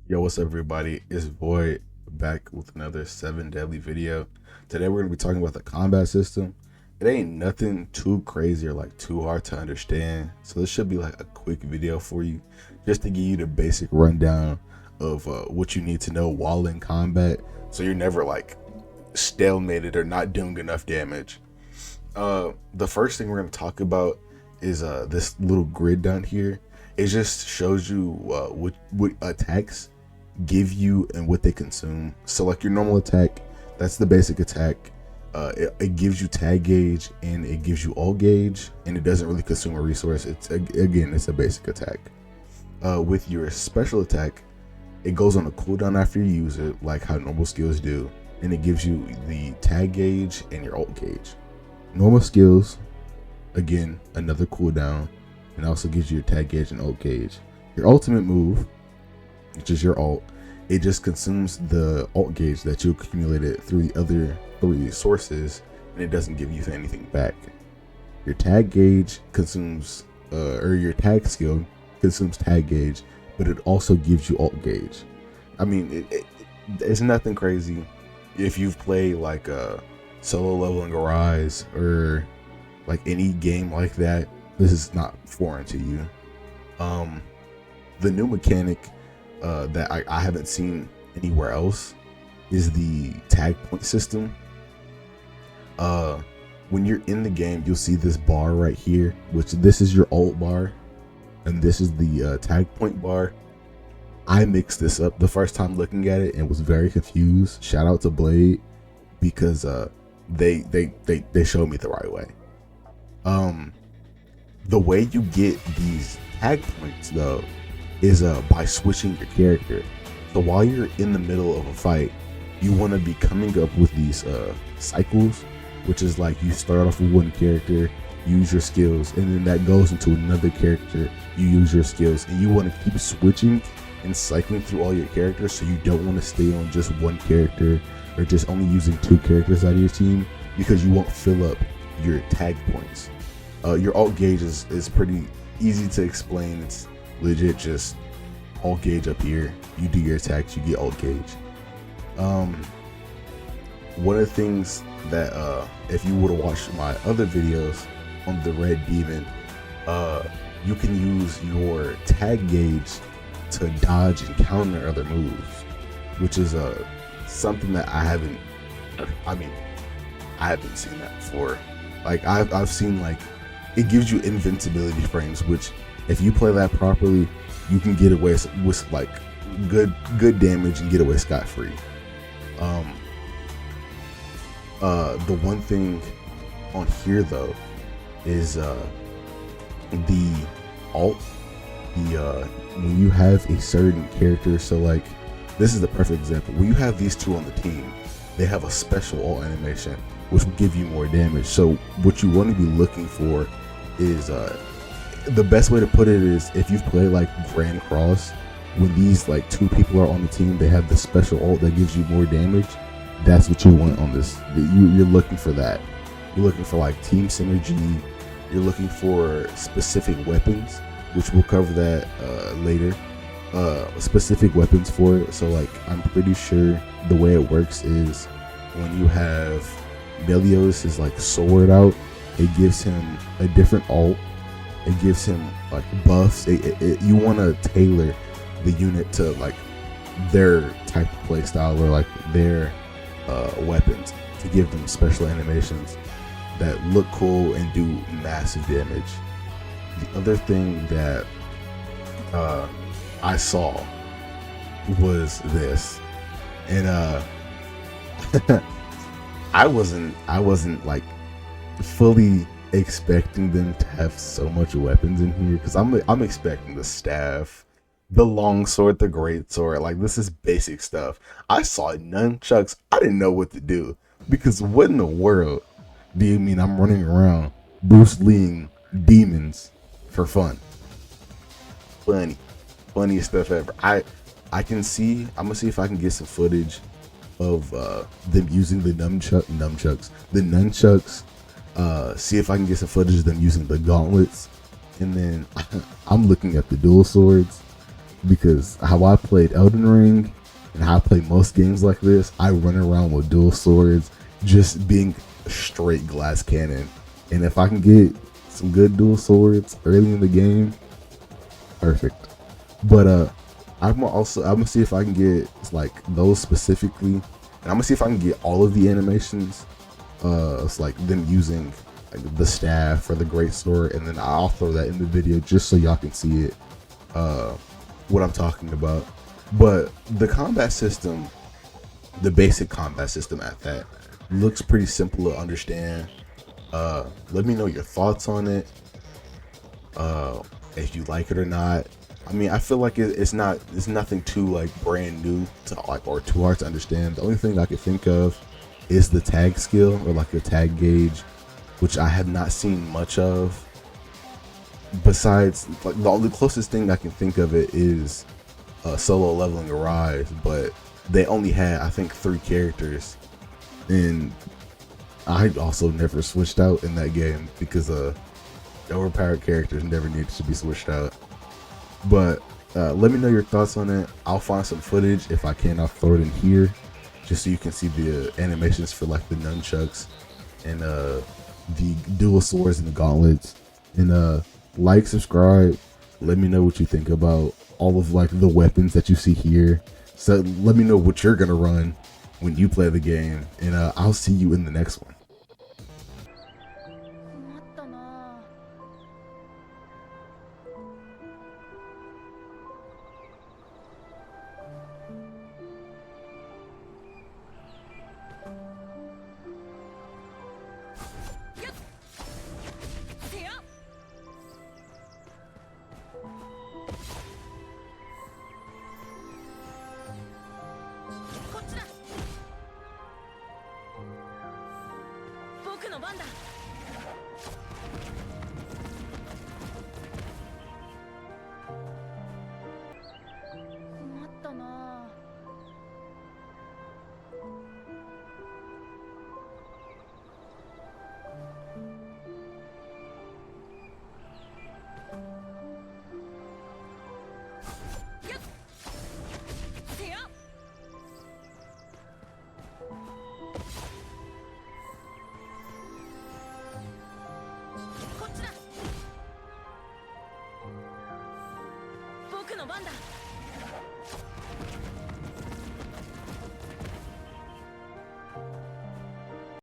Yo, what's up, everybody? It's Void back with another Seven Deadly video. Today, we're going to be talking about the combat system. It ain't nothing too crazy or like too hard to understand, so this should be like a quick video for you, just to give you the basic rundown of what you need to know while in combat, so you're never like stalemated or not doing enough damage. The first thing we're going to talk about is this little grid down here. It just shows you what attacks give you and what they consume. So like your normal attack, that's the basic attack. It gives you tag gauge and it gives you all gauge, and it doesn't really consume a resource. It's a basic attack. With your special attack, it goes on a cooldown after you use it, like how normal skills do, and it gives you the tag gauge and your ult gauge. Normal skills, again, another cooldown, and also gives you your tag gauge and ult gauge. Your ultimate move, which is your ult, it just consumes the ult gauge that you accumulated through the other three sources, and it doesn't give you anything back. Your tag gauge consumes, or your tag skill consumes tag gauge, but it also gives you ult gauge. I mean, it's nothing crazy. If you've played like Solo Leveling Arise or like any game like that, this is not foreign to you. The new mechanic that I haven't seen anywhere else is the tag point system. When you're in the game, you'll see this bar right here, which this is your ult bar, and this is the tag point bar. I mixed this up the first time looking at it and was very confused. Shout out to Blade, because they showed me the right way. The way you get these tag points though is by switching your character. So while you're in the middle of a fight, you want to be coming up with these cycles, which is like you start off with one character, use your skills, and then that goes into another character, you use your skills, and you want to keep switching and cycling through all your characters. So you don't want to stay on just one character or just only using two characters out of your team, because you won't fill up your tag points. Your ult gauge is pretty easy to explain. It's legit just ult gauge up here. You do your attacks, you get ult gauge. One of the things that if you would have watched my other videos on the Red Demon, you can use your tag gauge to dodge and counter other moves, which is something that I haven't seen that before. Like I've seen, like, it gives you invincibility frames, which if you play that properly, you can get away with like good damage and get away scot-free. The one thing on here though is the ult. When you have a certain character, so like this is the perfect example. When you have these two on the team, they have a special ult animation which will give you more damage. So what you want to be looking for is the best way to put it is, if you've played like Grand Cross, when these like two people are on the team, they have the special ult that gives you more damage. That's what you want on this. You're looking for that. You're looking for like team synergy. You're looking for specific weapons, which we'll cover that later. Specific weapons for it. So like I'm pretty sure the way it works is when you have Melios' like sword out, it gives him a different ult. It gives him like buffs. You want to tailor the unit to like their type of play style, or like their weapons, to give them special animations that look cool and do massive damage. The other thing that I saw was this, and I wasn't like fully expecting them to have so much weapons in here, because I'm expecting the staff, the long sword, the great sword. Like, this is basic stuff. I saw nunchucks. I didn't know what to do, because what in the world do you mean I'm running around Bruce Leeing demons for fun? Funniest stuff ever. I'm gonna see if I can get some footage of them using the nunchucks. See if I can get some footage of them using the gauntlets, and then I'm looking at the dual swords. because how I played Elden Ring and how I play most games like this, I run around with dual swords, just being straight glass cannon. And if I can get some good dual swords early in the game, perfect. But I'm gonna see if I can get like those specifically, and I'm gonna see if I can get all of the animations. It's like them using like the staff or the great sword, and then I'll throw that in the video just so y'all can see it. What I'm talking about. But the combat system, the basic combat system at that, looks pretty simple to understand. Let me know your thoughts on it. If you like it or not. I mean, I feel like it's nothing too like brand new to like or too hard to understand. The only thing I could think of is the tag skill or like the tag gauge, which I have not seen much of. Besides, like the only closest thing I can think of it is Solo Leveling Arise, but they only had I think 3 characters, and I also never switched out in that game because overpowered characters never needed to be switched out. But let me know your thoughts on it. I'll find some footage. If I can, I'll throw it in here just so you can see the animations for like the nunchucks and the dual swords and the gauntlets. And like, subscribe, let me know what you think about all of like the weapons that you see here. So let me know what you're gonna run when you play the game, and I'll see you in the next one. Boku no番だ。